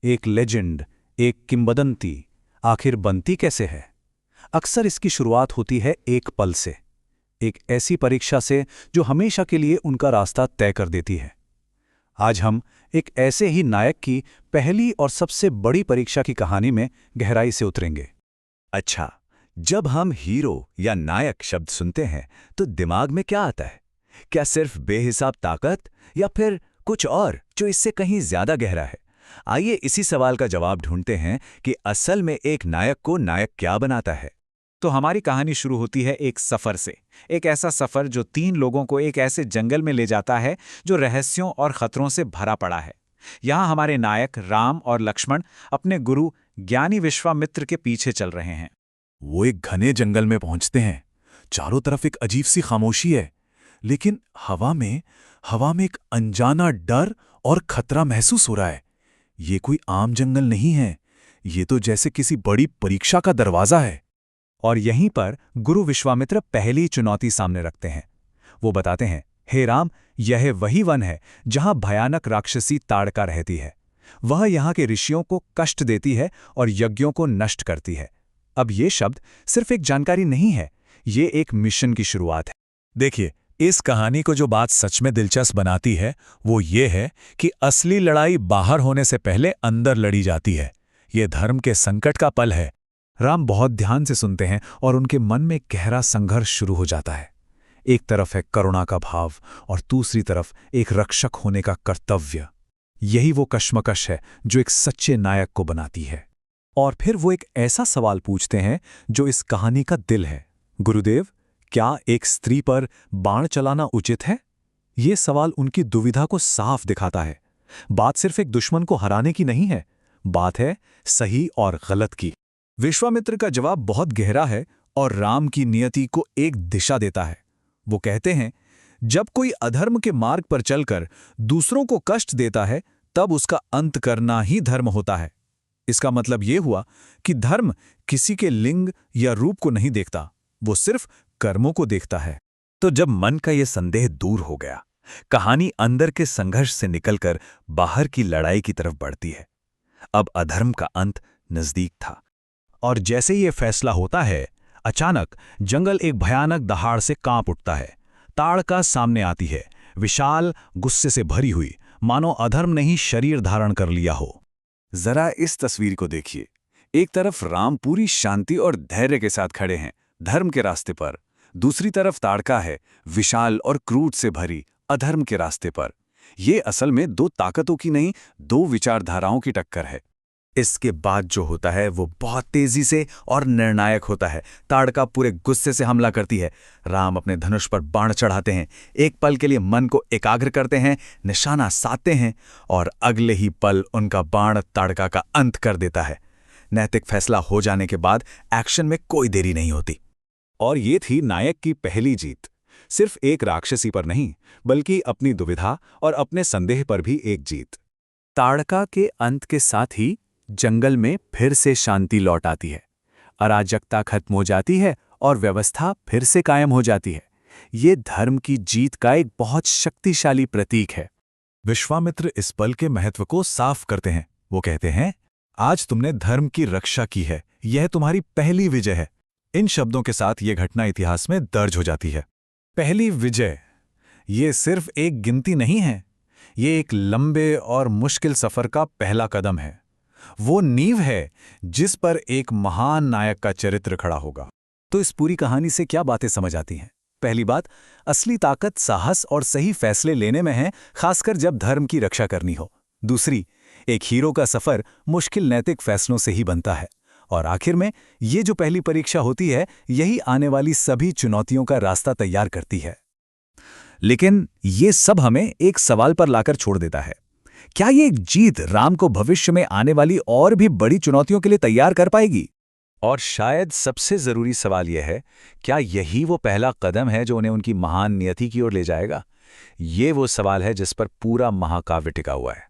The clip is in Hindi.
एक लेजेंड, एक किंवदंती आखिर बनती कैसे है? अक्सर इसकी शुरुआत होती है एक पल से, एक ऐसी परीक्षा से जो हमेशा के लिए उनका रास्ता तय कर देती है। आज हम एक ऐसे ही नायक की पहली और सबसे बड़ी परीक्षा की कहानी में गहराई से उतरेंगे। अच्छा, जब हम हीरो या नायक शब्द सुनते हैं तो दिमाग में क्या आता है? क्या सिर्फ बेहिसाब ताकत या फिर कुछ और जो इससे कहीं ज्यादा गहरा है? आइए इसी सवाल का जवाब ढूंढते हैं कि असल में एक नायक को नायक क्या बनाता है। तो हमारी कहानी शुरू होती है एक सफर से। एक ऐसा सफर जो 3 लोगों को एक ऐसे जंगल में ले जाता है जो रहस्यों और खतरों से भरा पड़ा है। यहाँ हमारे नायक राम और लक्ष्मण अपने गुरु ज्ञानी विश्वामित्र के पीछे चल रहे हैं। वो एक घने जंगल में पहुंचते हैं। चारों तरफ एक अजीब सी खामोशी है, लेकिन हवा में एक अनजाना डर और खतरा महसूस हो रहा है। ये कोई आम जंगल नहीं है, ये तो जैसे किसी बड़ी परीक्षा का दरवाजा है। और यहीं पर गुरु विश्वामित्र पहली चुनौती सामने रखते हैं। वो बताते हैं, हे राम, यह वही वन है जहां भयानक राक्षसी ताड़का रहती है। वह यहाँ के ऋषियों को कष्ट देती है और यज्ञों को नष्ट करती है। अब ये शब्द सिर्फ एक जानकारी नहीं है, ये एक मिशन की शुरुआत है। देखिए, इस कहानी को जो बात सच में दिलचस्प बनाती है वो ये है कि असली लड़ाई बाहर होने से पहले अंदर लड़ी जाती है। ये धर्म के संकट का पल है। राम बहुत ध्यान से सुनते हैं और उनके मन में गहरा संघर्ष शुरू हो जाता है। एक तरफ है करुणा का भाव और दूसरी तरफ एक रक्षक होने का कर्तव्य। यही वो कश्मकश है जो एक सच्चे नायक को बनाती है। और फिर वो एक ऐसा सवाल पूछते हैं जो इस कहानी का दिल है, गुरुदेव, क्या एक स्त्री पर बाण चलाना उचित है? ये सवाल उनकी दुविधा को साफ दिखाता है। बात सिर्फ एक दुश्मन को हराने की नहीं है, बात है सही और गलत की। विश्वामित्र का जवाब बहुत गहरा है और राम की नियति को एक दिशा देता है। वो कहते हैं, जब कोई अधर्म के मार्ग पर चलकर दूसरों को कष्ट देता है तब उसका अंत करना ही धर्म होता है। इसका मतलब ये हुआ कि धर्म किसी के लिंग या रूप को नहीं देखता, वो सिर्फ कर्मों को देखता है। तो जब मन का ये संदेह दूर हो गया, कहानी अंदर के संघर्ष से निकलकर बाहर की लड़ाई की तरफ बढ़ती है। अब अधर्म का अंत नजदीक था। और जैसे ये फैसला होता है, अचानक जंगल एक भयानक दहाड़ से कांप उठता है। ताड़का सामने आती है, विशाल, गुस्से से भरी हुई, मानो अधर्म ने ही शरीर धारण कर लिया हो। जरा इस तस्वीर को देखिए। एक तरफ राम पूरी शांति और धैर्य के साथ खड़े हैं, धर्म के रास्ते पर। दूसरी तरफ ताड़का है, विशाल और क्रूर से भरी, अधर्म के रास्ते पर। ये असल में 2 ताकतों की नहीं, 2 विचारधाराओं की टक्कर है। इसके बाद जो होता है वो बहुत तेजी से और निर्णायक होता है। ताड़का पूरे गुस्से से हमला करती है। राम अपने धनुष पर बाण चढ़ाते हैं, एक पल के लिए मन को एकाग्र करते हैं, निशाना साधते हैं और अगले ही पल उनका बाण ताड़का का अंत कर देता है। नैतिक फैसला हो जाने के बाद एक्शन में कोई देरी नहीं होती। और ये थी नायक की पहली जीत। सिर्फ एक राक्षसी पर नहीं, बल्कि अपनी दुविधा और अपने संदेह पर भी एक जीत। ताड़का के अंत के साथ ही जंगल में फिर से शांति लौट आती है। अराजकता खत्म हो जाती है और व्यवस्था फिर से कायम हो जाती है। ये धर्म की जीत का एक बहुत शक्तिशाली प्रतीक है। विश्वामित्र इस पल के महत्व को साफ करते हैं। वो कहते हैं, आज तुमने धर्म की रक्षा की है, यह तुम्हारी पहली विजय है। इन शब्दों के साथ ये घटना इतिहास में दर्ज हो जाती है। पहली विजय, ये सिर्फ एक गिनती नहीं है, ये एक लंबे और मुश्किल सफर का पहला कदम है। वो नींव है जिस पर एक महान नायक का चरित्र खड़ा होगा। तो इस पूरी कहानी से क्या बातें समझ आती हैं? पहली बात, असली ताकत साहस और सही फैसले लेने में है, खासकर जब धर्म की रक्षा करनी हो। दूसरी, एक हीरो का सफर मुश्किल नैतिक फैसलों से ही बनता है। और आखिर में ये जो पहली परीक्षा होती है, यही आने वाली सभी चुनौतियों का रास्ता तैयार करती है। लेकिन ये सब हमें एक सवाल पर लाकर छोड़ देता है। क्या ये एक जीत राम को भविष्य में आने वाली और भी बड़ी चुनौतियों के लिए तैयार कर पाएगी? और शायद सबसे जरूरी सवाल यह है, क्या यही वो पहला कदम है जो उन्हें उनकी महान नियति की ओर ले जाएगा? ये वो सवाल है जिस पर पूरा महाकाव्य टिका हुआ है।